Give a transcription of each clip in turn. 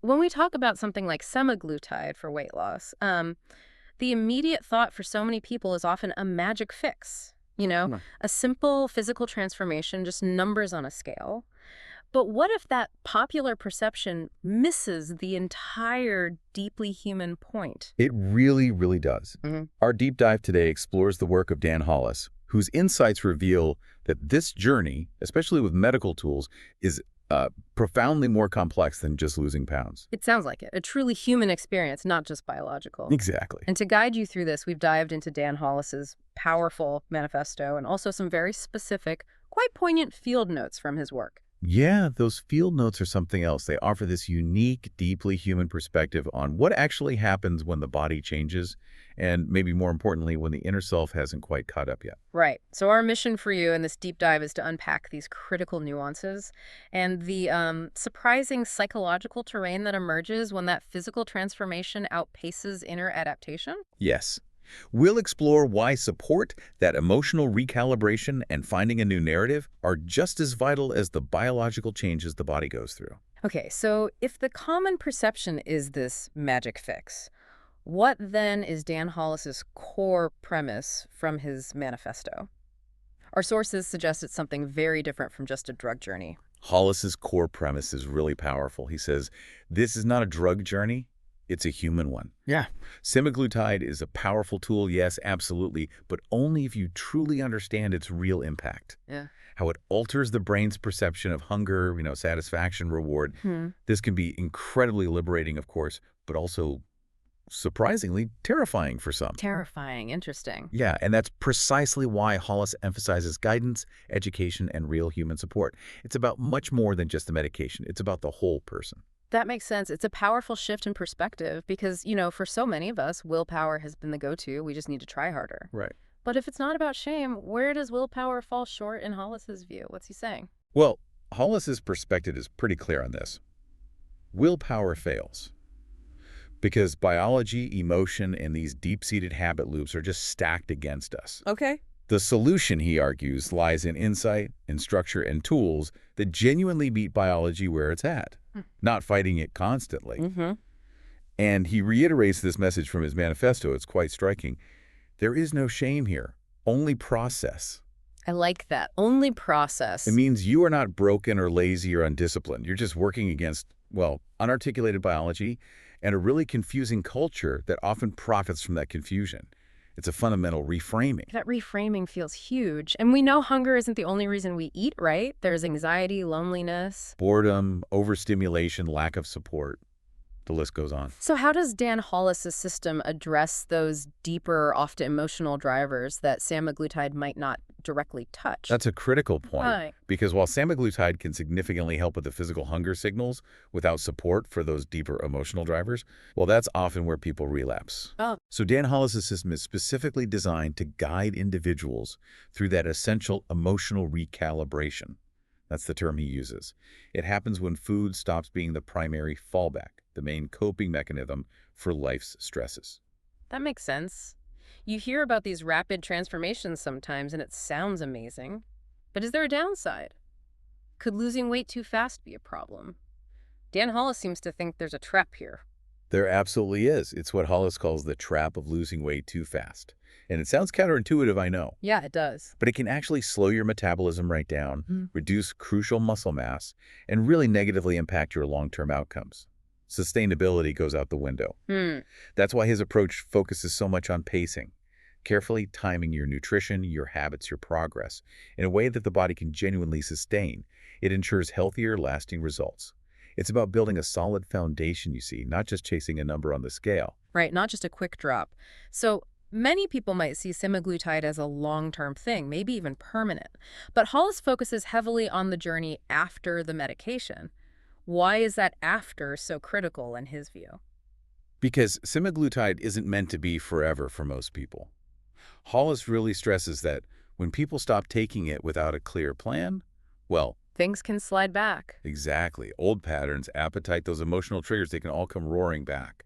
When we talk about something like semaglutide for weight loss, the immediate thought for so many people is often a magic fix. Right. A simple physical transformation, just numbers on a scale. But what if that popular perception misses the entire deeply human point? It really, really does. Hmm. Our deep dive today explores the work of Dan Hollis, whose insights reveal that this journey, especially with medical tools, is profoundly more complex than just losing pounds. It sounds like it. A truly human experience, not just biological. Exactly. And to guide you through this, we've dived into Dan Hollis's powerful manifesto and also some very specific, quite poignant field notes from his work. Yeah, those field notes are something else. They offer this unique, deeply human perspective on what actually happens when the body changes, and maybe more importantly, when the inner self hasn't quite caught up yet. Right. So our mission for you in this deep dive is to unpack these critical nuances and the surprising psychological terrain that emerges when that physical transformation outpaces inner adaptation. Yes. We'll explore why support, that emotional recalibration, and finding a new narrative are just as vital as the biological changes the body goes through. Okay, so if the common perception is this magic fix, what then is Dan Hollis's core premise from his manifesto? Our sources suggest it's something very different from just a drug journey. Hollis's core premise is really powerful. He says, this is not a drug journey, it's a human one. Yeah. Semaglutide is a powerful tool, yes, absolutely, but only if you truly understand its real impact. Yeah. How it alters the brain's perception of hunger, satisfaction, reward. This can be incredibly liberating, of course, but also surprisingly terrifying for some. Terrifying. Interesting. Yeah, and that's precisely why Hollis emphasizes guidance, education, and real human support. It's about much more than just the medication. It's about the whole person. That makes sense. It's a powerful shift in perspective because, for so many of us, willpower has been the go-to. We just need to try harder. Right. But if it's not about shame, where does willpower fall short in Hollis's view? What's he saying? Well, Hollis's perspective is pretty clear on this. Willpower fails because biology, emotion, and these deep-seated habit loops are just stacked against us. Okay. The solution, he argues, lies in insight, in structure, and tools that genuinely meet biology where it's at, not fighting it constantly. Mm-hmm. And he reiterates this message from his manifesto. It's quite striking. There is no shame here, only process. I like that. Only process. It means you are not broken or lazy or undisciplined. You're just working against, unarticulated biology and a really confusing culture that often profits from that confusion. It's a fundamental reframing. That reframing feels huge. And we know hunger isn't the only reason we eat, right? There's anxiety, loneliness. Boredom, overstimulation, lack of support. The list goes on. So how does Dan Hollis's system address those deeper, often emotional drivers that semaglutide might not directly touch? That's a critical point, Right. because while semaglutide can significantly help with the physical hunger signals without support for those deeper emotional drivers, that's often where people relapse. Oh. So Dan Hollis' system is specifically designed to guide individuals through that essential emotional recalibration. That's the term he uses. It happens when food stops being the primary fallback, the main coping mechanism for life's stresses. That makes sense. You hear about these rapid transformations sometimes, and it sounds amazing. But is there a downside? Could losing weight too fast be a problem? Dan Hollis seems to think there's a trap here. There absolutely is. It's what Hollis calls the trap of losing weight too fast. And it sounds counterintuitive, I know. Yeah, it does. But it can actually slow your metabolism right down, reduce crucial muscle mass, and really negatively impact your long-term outcomes. Sustainability goes out the window. That's why his approach focuses so much on pacing, carefully timing your nutrition, your habits, your progress, in a way that the body can genuinely sustain. It ensures healthier, lasting results. It's about building a solid foundation, you see, not just chasing a number on the scale. Right, not just a quick drop. So many people might see semaglutide as a long-term thing, maybe even permanent. But Hollis focuses heavily on the journey after the medication. Why is that after so critical in his view? Because semaglutide isn't meant to be forever for most people. Hollis really stresses that when people stop taking it without a clear plan, Things can slide back. exactly, old patterns, appetite, those emotional triggers, they can all come roaring back.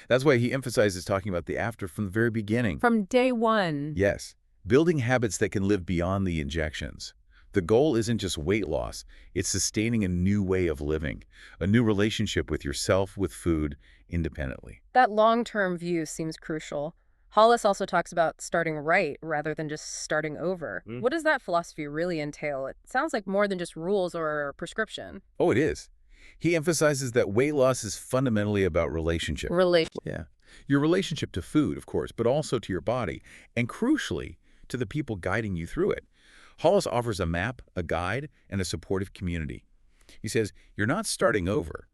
That's why he emphasizes talking about the after from the very beginning. From day one. Yes, building habits that can live beyond the injections. The goal isn't just weight loss, it's sustaining a new way of living, a new relationship with yourself, with food, independently. That long-term view seems crucial. Hollis also talks about starting right rather than just starting over. Mm. What does that philosophy really entail? It sounds like more than just rules or prescription. Oh, it is. He emphasizes that weight loss is fundamentally about relationship. Relation. Yeah. Your relationship to food, of course, but also to your body, and crucially, to the people guiding you through it. Hollis offers a map, a guide, and a supportive community. He says, you're not starting over,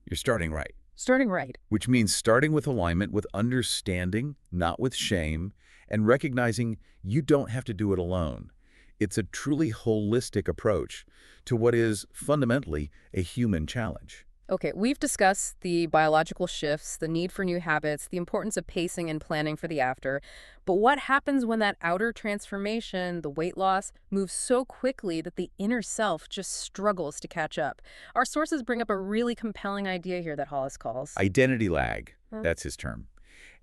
you're starting right, Starting right. which means starting with alignment, with understanding, not with shame, and recognizing you don't have to do it alone. It's a truly holistic approach to what is fundamentally a human challenge. Okay, we've discussed the biological shifts, the need for new habits, the importance of pacing and planning for the after. But what happens when that outer transformation, the weight loss, moves so quickly that the inner self just struggles to catch up? Our sources bring up a really compelling idea here that Hollis calls. Identity lag, Huh? that's his term.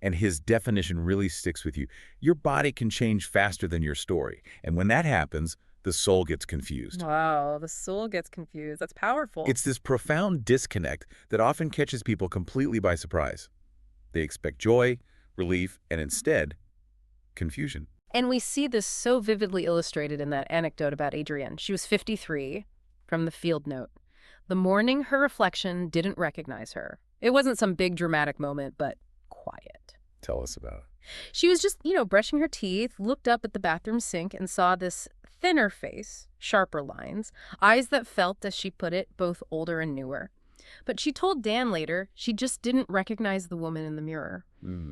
And his definition really sticks with you. Your body can change faster than your story. And when that happens, the soul gets confused. Wow, the soul gets confused. That's powerful. It's this profound disconnect that often catches people completely by surprise. They expect joy, relief, and instead, confusion. And we see this so vividly illustrated in that anecdote about Adrienne. She was 53, from the field note. The morning her reflection didn't recognize her. It wasn't some big dramatic moment, but quiet. Tell us about it. She was just, brushing her teeth, looked up at the bathroom sink and saw this thinner face, sharper lines, eyes that felt, as she put it, both older and newer. But she told Dan later she just didn't recognize the woman in the mirror.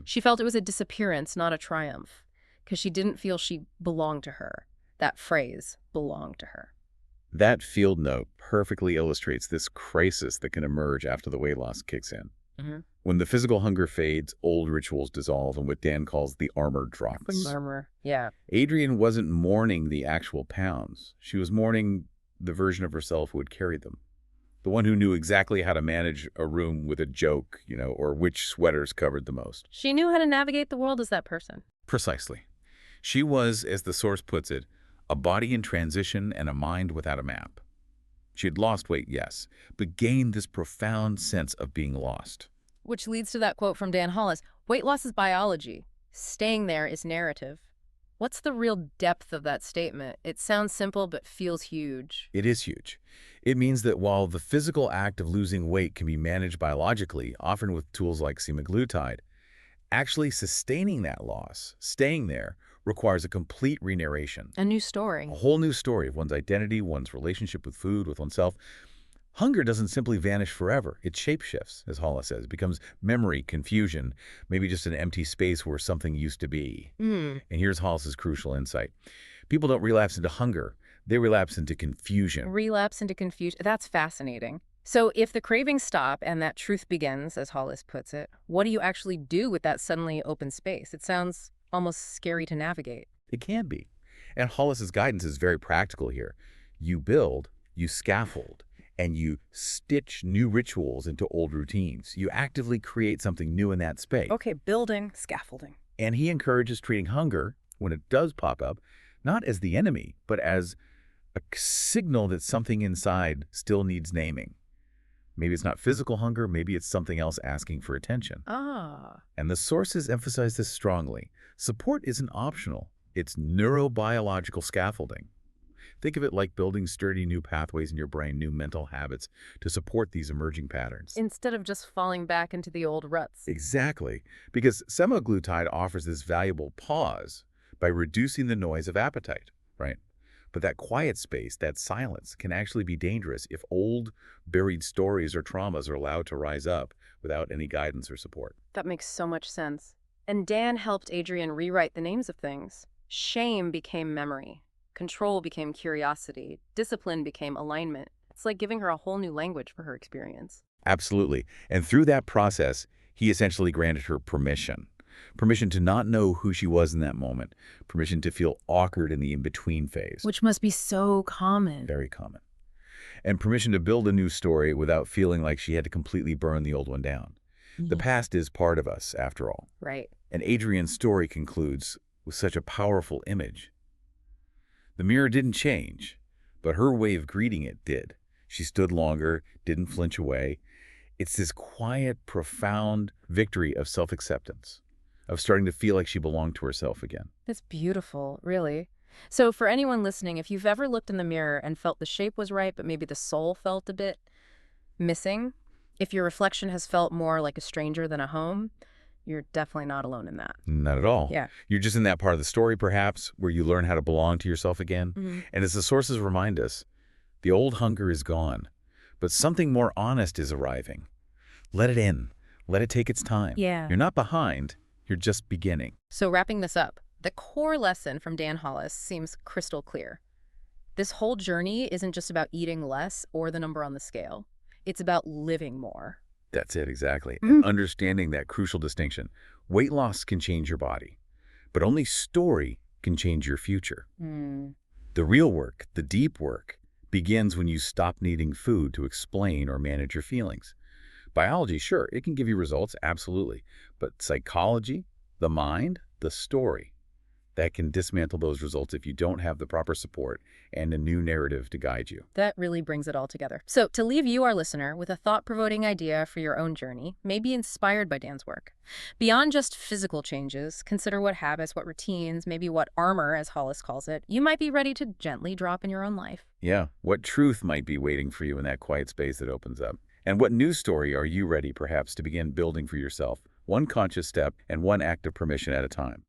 She felt it was a disappearance, not a triumph, because she didn't feel she belonged to her. That phrase, belonged to her. That field note perfectly illustrates this crisis that can emerge after the weight loss kicks in. When the physical hunger fades, old rituals dissolve, and what Dan calls the armor drops. Armor, yeah. Adrienne wasn't mourning the actual pounds. She was mourning the version of herself who had carried them. The one who knew exactly how to manage a room with a joke, or which sweaters covered the most. She knew how to navigate the world as that person. Precisely. She was, as the source puts it, a body in transition and a mind without a map. She had lost weight, yes, but gained this profound sense of being lost. Which leads to that quote from Dan Hollis, weight loss is biology. Staying there is narrative. What's the real depth of that statement? It sounds simple, but feels huge. It is huge. It means that while the physical act of losing weight can be managed biologically, often with tools like semaglutide, actually sustaining that loss, staying there, requires a complete re-narration. A new story. A whole new story of one's identity, one's relationship with food, with oneself. Hunger doesn't simply vanish forever. It shapeshifts, as Hollis says. It becomes memory, confusion, maybe just an empty space where something used to be. And here's Hollis's crucial insight. People don't relapse into hunger. They relapse into confusion. Relapse into confusion. That's fascinating. So if the cravings stop and that truth begins, as Hollis puts it, what do you actually do with that suddenly open space? It sounds almost scary to navigate. It can be. And Hollis's guidance is very practical here. You build, you scaffold, and you stitch new rituals into old routines. You actively create something new in that space. Okay, building, scaffolding. And he encourages treating hunger, when it does pop up, not as the enemy, but as a signal that something inside still needs naming. Maybe it's not physical hunger, maybe it's something else asking for attention. And the sources emphasize this strongly. Support isn't optional. It's neurobiological scaffolding. Think of it like building sturdy new pathways in your brain, new mental habits to support these emerging patterns. Instead of just falling back into the old ruts. Exactly, because semaglutide offers this valuable pause by reducing the noise of appetite, right? But that quiet space, that silence, can actually be dangerous if old, buried stories or traumas are allowed to rise up without any guidance or support. That makes so much sense. And Dan helped Adrienne rewrite the names of things. Shame became memory. Control became curiosity. Discipline became alignment. It's like giving her a whole new language for her experience. Absolutely. And through that process, he essentially granted her permission. Permission to not know who she was in that moment. Permission to feel awkward in the in-between phase. Which must be so common. Very common. And permission to build a new story without feeling like she had to completely burn the old one down. The past is part of us, after all. Right. And Adrienne's story concludes with such a powerful image. The mirror didn't change, But her way of greeting it did. She stood longer, didn't flinch away. It's this quiet, profound victory of self-acceptance, of starting to feel like she belonged to herself again. That's beautiful, really. So for anyone listening, if you've ever looked in the mirror and felt the shape was right, but maybe the soul felt a bit missing, if your reflection has felt more like a stranger than a home, you're definitely not alone in that. Not at all. Yeah. You're just in that part of the story, perhaps, where you learn how to belong to yourself again. Mhm. And as the sources remind us, the old hunger is gone, but something more honest is arriving. Let it in. Let it take its time. Yeah. You're not behind. You're just beginning. So wrapping this up, the core lesson from Dan Hollis seems crystal clear. This whole journey isn't just about eating less or the number on the scale. It's about living more. That's it, exactly. Mhm. Understanding that crucial distinction. Weight loss can change your body, but only story can change your future. Mm. The real work, the deep work, begins when you stop needing food to explain or manage your feelings. Biology, sure, it can give you results, absolutely. But psychology, the mind, the story, that can dismantle those results if you don't have the proper support and a new narrative to guide you. That really brings it all together. So to leave you, our listener, with a thought-provoking idea for your own journey, maybe inspired by Dan's work. Beyond just physical changes, consider what habits, what routines, maybe what armor, as Hollis calls it, you might be ready to gently drop in your own life. Yeah, what truth might be waiting for you in that quiet space that opens up? And what new story are you ready, perhaps, to begin building for yourself, one conscious step and one act of permission at a time?